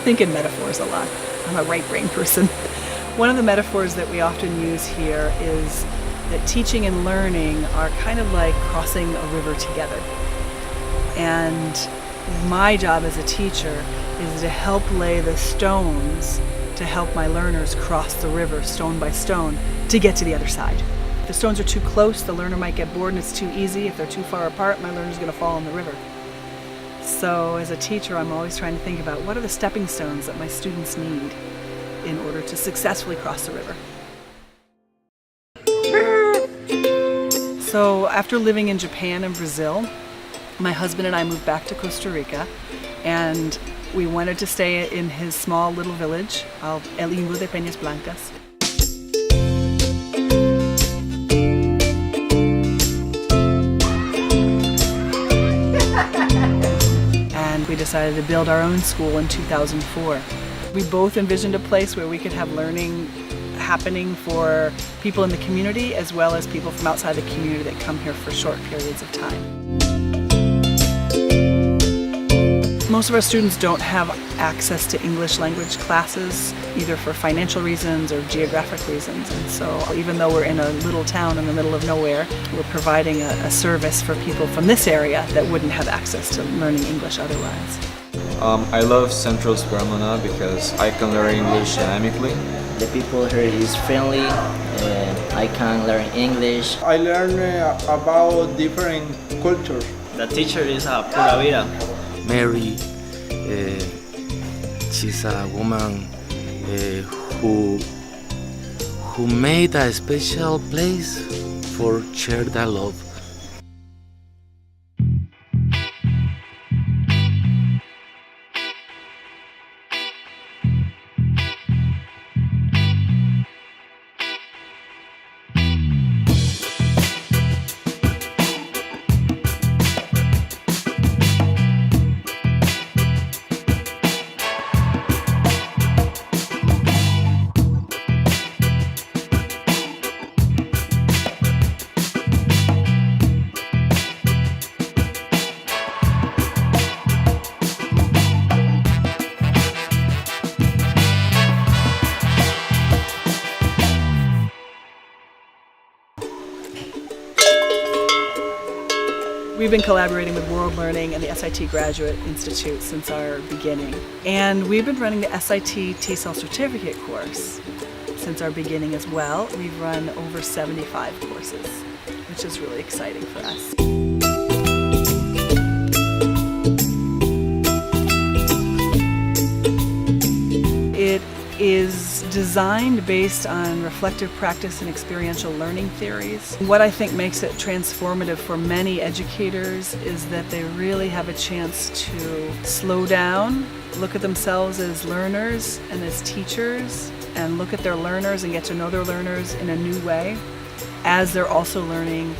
think in metaphors a lot. I'm a right brain person. One of the metaphors that we often use here is that teaching and learning are kind of like crossing a river together. And my job as a teacher is to help lay the stones to help my learners cross the river stone by stone to get to the other side. If the stones are too close, the learner might get bored and it's too easy. If they're too far apart, my learner's going to fall in the river. So as a teacher, I'm always trying to think about what are the stepping stones that my students need in order to successfully cross the river. So after living in Japan and Brazil, my husband and I moved back to Costa Rica, and we wanted to stay in his small little village, El Ingo de Peñas Blancas. And we decided to build our own school in 2004. We both envisioned a place where we could have learning happening for people in the community as well as people from outside the community that come here for short periods of time. Most of our students don't have access to English language classes, either for financial reasons or geographic reasons. And so even though we're in a little town in the middle of nowhere, we're providing a service for people from this area that wouldn't have access to learning English otherwise. I love Centro's Vermona because I can learn English dynamically. The people here is friendly, I can learn English. I learn about different cultures. The teacher is a pura vida. Mary, she's a woman who made a special place for share that love. We've been collaborating with World Learning and the SIT Graduate Institute since our beginning. And we've been running the SIT TESOL certificate course since our beginning as well. We've run over 75 courses, which is really exciting for us. It is designed based on reflective practice and experiential learning theories. What I think makes it transformative for many educators is that they really have a chance to slow down, look at themselves as learners and as teachers, and look at their learners and get to know their learners in a new way, as they're also learning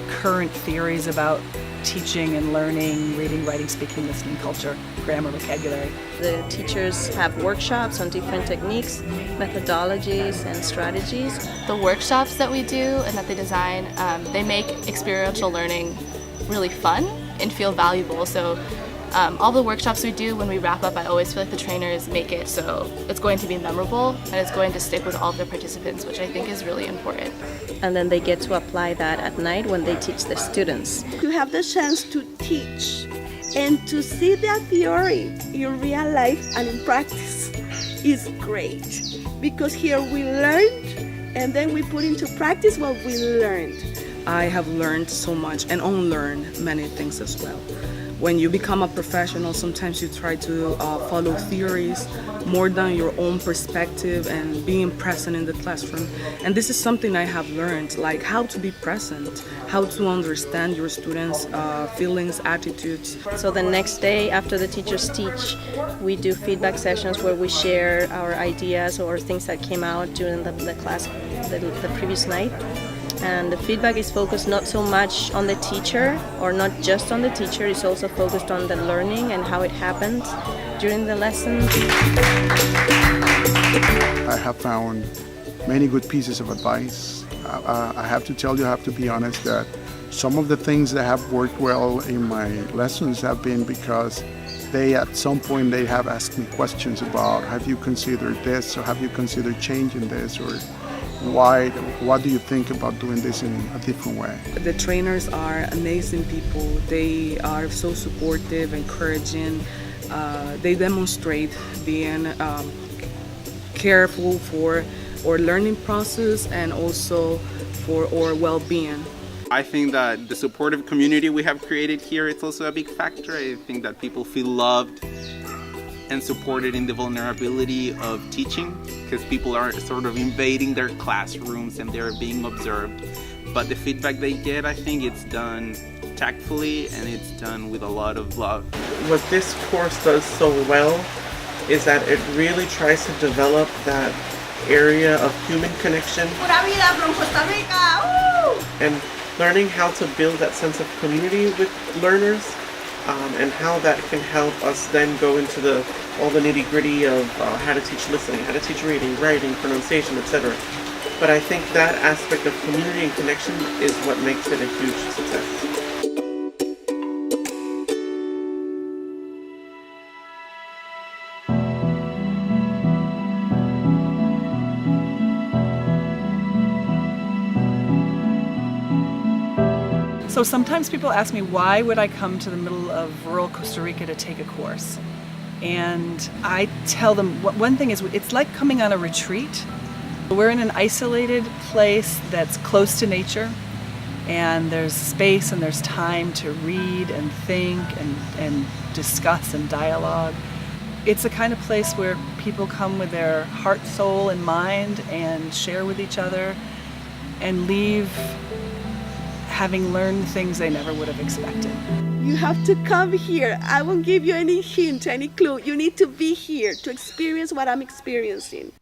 current theories about teaching and learning, reading, writing, speaking, listening, culture, grammar, vocabulary. The teachers have workshops on different techniques, methodologies, and strategies. The workshops that we do and that they design, they make experiential learning really fun and feel valuable. So all the workshops we do, when we wrap up, I always feel like the trainers make it so it's going to be memorable and it's going to stick with all of the participants, which I think is really important. And then they get to apply that at night when they teach the students. You have the chance to teach and to see that theory in real life and in practice is great, because here we learned and then we put into practice what we learned. I have learned so much and unlearned many things as well. When you become a professional, sometimes you try to follow theories more than your own perspective and being present in the classroom. And this is something I have learned, like how to be present, how to understand your students' feelings, attitudes. So the next day after the teachers teach, we do feedback sessions where we share our ideas or things that came out during the class the previous night. And the feedback is focused not so much on the teacher, or not just on the teacher, it's also focused on the learning and how it happened during the lessons. I have found many good pieces of advice. I have to tell you, I have to be honest, that some of the things that have worked well in my lessons have been because they at some point they have asked me questions about, have you considered this, or have you considered changing this, or why, what do you think about doing this in a different way? The trainers are amazing people. They are so supportive, encouraging. They demonstrate being careful for our learning process and also for our well-being. I think that the supportive community we have created here is also a big factor. I think that people feel loved and supported in the vulnerability of teaching, because people are sort of invading their classrooms and they're being observed. But the feedback they get, I think it's done tactfully and it's done with a lot of love. What this course does so well is that it really tries to develop that area of human connection. Pura vida from Costa Rica! Woo! And learning how to build that sense of community with learners, and how that can help us then go into all the nitty-gritty of how to teach listening, how to teach reading, writing, pronunciation, etc. But I think that aspect of community and connection is what makes it a huge success. So sometimes people ask me, why would I come to the middle of rural Costa Rica to take a course? And I tell them, one thing is, it's like coming on a retreat. We're in an isolated place that's close to nature, and there's space and there's time to read and think and discuss and dialogue. It's a kind of place where people come with their heart, soul, and mind and share with each other and leave having learned things they never would have expected. You have to come here. I won't give you any hint, any clue. You need to be here to experience what I'm experiencing.